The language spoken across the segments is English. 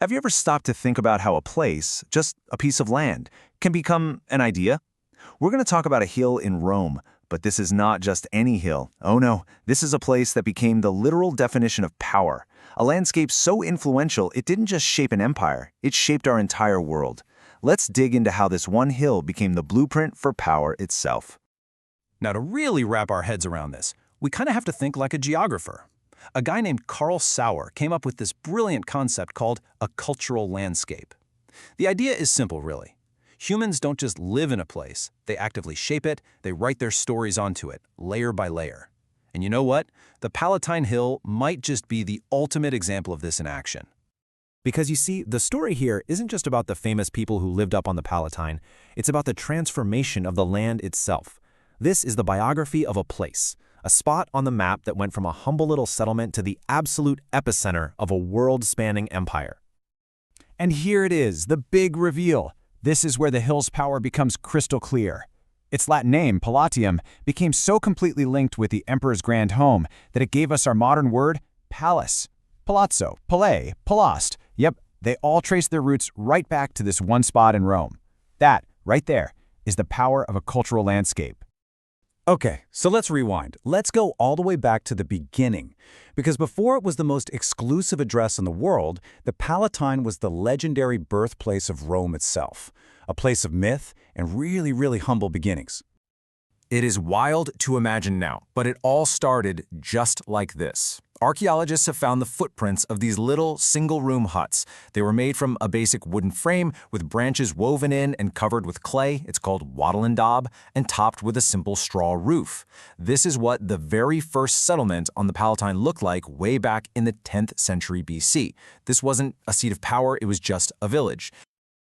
Have you ever stopped to think about how a place, just a piece of land, can become an idea? We're going to talk about a hill in Rome, but this is not just any hill. Oh no, this is a place that became the literal definition of power. A landscape so influential it didn't just shape an empire, it shaped our entire world. Let's dig into how this one hill became the blueprint for power itself. Now, to really wrap our heads around this, we kind of have to think like a geographer. A guy named Carl Sauer came up with this brilliant concept called a cultural landscape. The idea is simple, really. Humans don't just live in a place, they actively shape it, they write their stories onto it, layer by layer. And you know what? The Palatine Hill might just be the ultimate example of this in action. Because you see, the story here isn't just about the famous people who lived up on the Palatine, it's about the transformation of the land itself. This is the biography of a place, a spot on the map that went from a humble little settlement to the absolute epicenter of a world-spanning empire. And here it is, the big reveal. This is where the hill's power becomes crystal clear. Its Latin name, Palatium, became so completely linked with the emperor's grand home that it gave us our modern word, palace. Palazzo, palais, palast. Yep, they all trace their roots right back to this one spot in Rome. That, right there, is the power of a cultural landscape. Okay, so let's rewind. Let's go all the way back to the beginning. Because before it was the most exclusive address in the world, the Palatine was the legendary birthplace of Rome itself, a place of myth and really humble beginnings. It is wild to imagine now, but it all started just like this. Archaeologists have found the footprints of these little single-room huts. They were made from a basic wooden frame with branches woven in and covered with clay. It's called wattle and daub, and topped with a simple straw roof. This is what the very first settlement on the Palatine looked like way back in the 10th century BC. This wasn't a seat of power, it was just a village.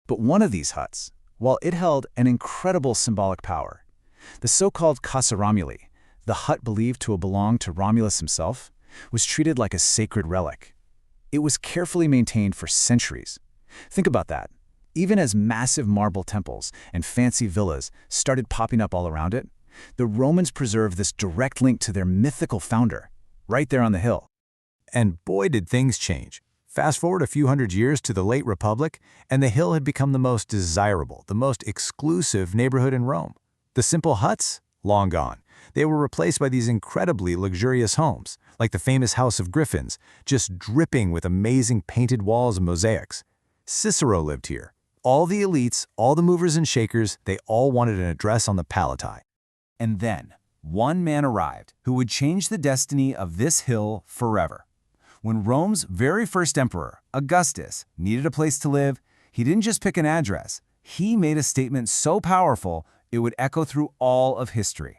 But one of these huts, while it held an incredible symbolic power, the so-called Casa Romuli, the hut believed to have belonged to Romulus himself, was treated like a sacred relic. It was carefully maintained for centuries. Think about that. Even as massive marble temples and fancy villas started popping up all around it, the Romans preserved this direct link to their mythical founder, right there on the hill. And boy did things change. Fast forward a few hundred years to the late Republic, and the hill had become the most desirable, the most exclusive neighborhood in Rome. The simple huts? Long gone. They were replaced by these incredibly luxurious homes, like the famous House of Griffins, just dripping with amazing painted walls and mosaics. Cicero lived here. All the elites, all the movers and shakers, they all wanted an address on the Palatine. And then, one man arrived who would change the destiny of this hill forever. When Rome's very first emperor, Augustus, needed a place to live, he didn't just pick an address. He made a statement so powerful, it would echo through all of history.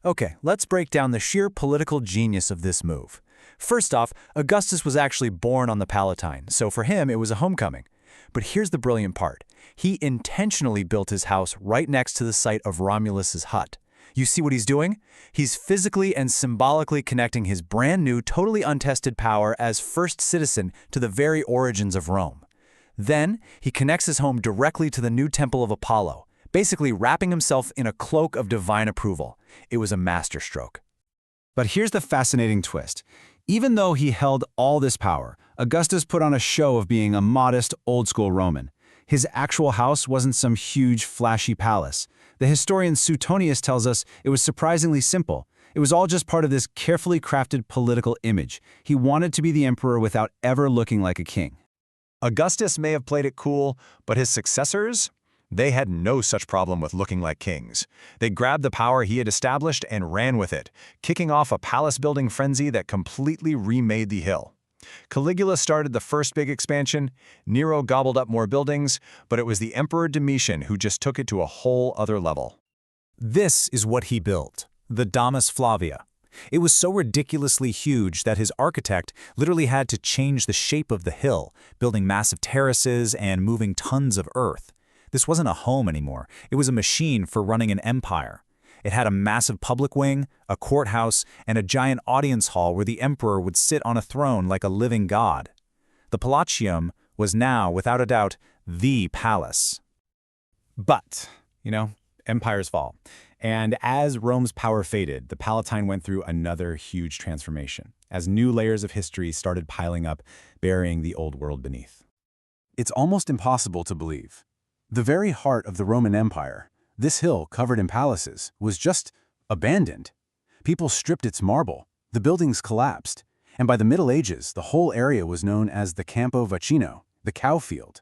Okay, let's break down the sheer political genius of this move. First off, Augustus was actually born on the Palatine, so for him it was a homecoming. But here's the brilliant part. He intentionally built his house right next to the site of Romulus's hut. You see what he's doing? He's physically and symbolically connecting his brand new, totally untested power as first citizen to the very origins of Rome. Then, he connects his home directly to the new temple of Apollo, basically wrapping himself in a cloak of divine approval. It was a masterstroke. But here's the fascinating twist. Even though he held all this power, Augustus put on a show of being a modest, old-school Roman. His actual house wasn't some huge, flashy palace. The historian Suetonius tells us it was surprisingly simple. It was all just part of this carefully crafted political image. He wanted to be the emperor without ever looking like a king. Augustus may have played it cool, but his successors? They had no such problem with looking like kings. They grabbed the power he had established and ran with it, kicking off a palace-building frenzy that completely remade the hill. Caligula started the first big expansion, Nero gobbled up more buildings, but it was the Emperor Domitian who just took it to a whole other level. This is what he built, the Domus Flavia. It was so ridiculously huge that his architect literally had to change the shape of the hill, building massive terraces and moving tons of earth. This wasn't a home anymore. It was a machine for running an empire. It had a massive public wing, a courthouse, and a giant audience hall where the emperor would sit on a throne like a living god. The Palatium was now, without a doubt, the palace. But, empires fall. And as Rome's power faded, the Palatine went through another huge transformation, as new layers of history started piling up, burying the old world beneath. It's almost impossible to believe. The very heart of the Roman Empire, this hill covered in palaces, was just abandoned. People stripped its marble, the buildings collapsed, and by the Middle Ages, the whole area was known as the Campo Vaccino, the cow field.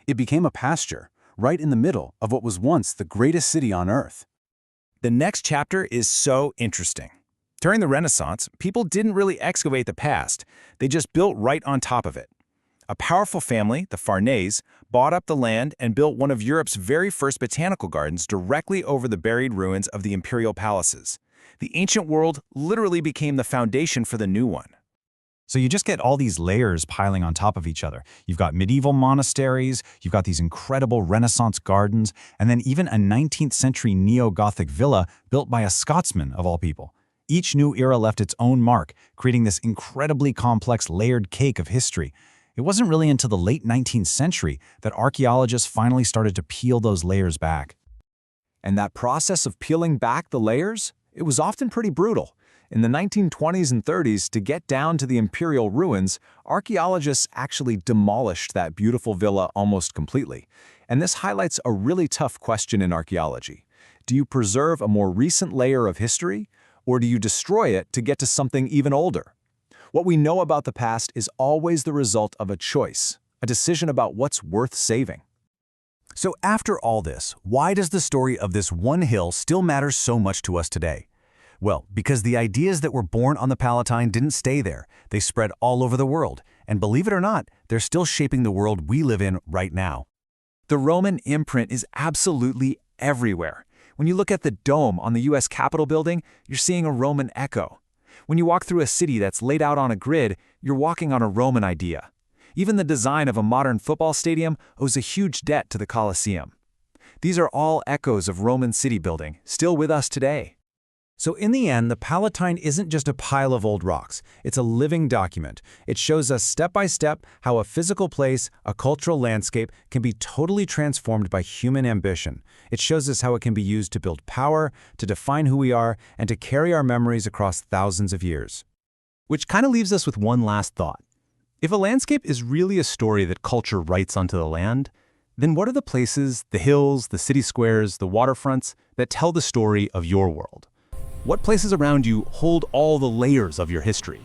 It became a pasture, right in the middle of what was once the greatest city on Earth. The next chapter is so interesting. During the Renaissance, people didn't really excavate the past, they just built right on top of it. A powerful family, the Farnese, bought up the land and built one of Europe's very first botanical gardens directly over the buried ruins of the imperial palaces. The ancient world literally became the foundation for the new one. So you just get all these layers piling on top of each other. You've got medieval monasteries, you've got these incredible Renaissance gardens, and then even a 19th century neo-Gothic villa built by a Scotsman, of all people. Each new era left its own mark, creating this incredibly complex layered cake of history. It wasn't really until the late 19th century that archaeologists finally started to peel those layers back. And that process of peeling back the layers, it was often pretty brutal. In the 1920s and 30s, to get down to the imperial ruins, archaeologists actually demolished that beautiful villa almost completely. And this highlights a really tough question in archaeology. Do you preserve a more recent layer of history, or do you destroy it to get to something even older? What we know about the past is always the result of a choice, a decision about what's worth saving. So after all this, why does the story of this one hill still matter so much to us today? Well, because the ideas that were born on the Palatine didn't stay there. They spread all over the world. And believe it or not, they're still shaping the world we live in right now. The Roman imprint is absolutely everywhere. When you look at the dome on the US Capitol building, you're seeing a Roman echo. When you walk through a city that's laid out on a grid, you're walking on a Roman idea. Even the design of a modern football stadium owes a huge debt to the Colosseum. These are all echoes of Roman city building, still with us today. So in the end, the Palatine isn't just a pile of old rocks. It's a living document. It shows us step by step how a physical place, a cultural landscape, can be totally transformed by human ambition. It shows us how it can be used to build power, to define who we are, and to carry our memories across thousands of years. Which kind of leaves us with one last thought. If a landscape is really a story that culture writes onto the land, then what are the places, the hills, the city squares, the waterfronts, that tell the story of your world? What places around you hold all the layers of your history?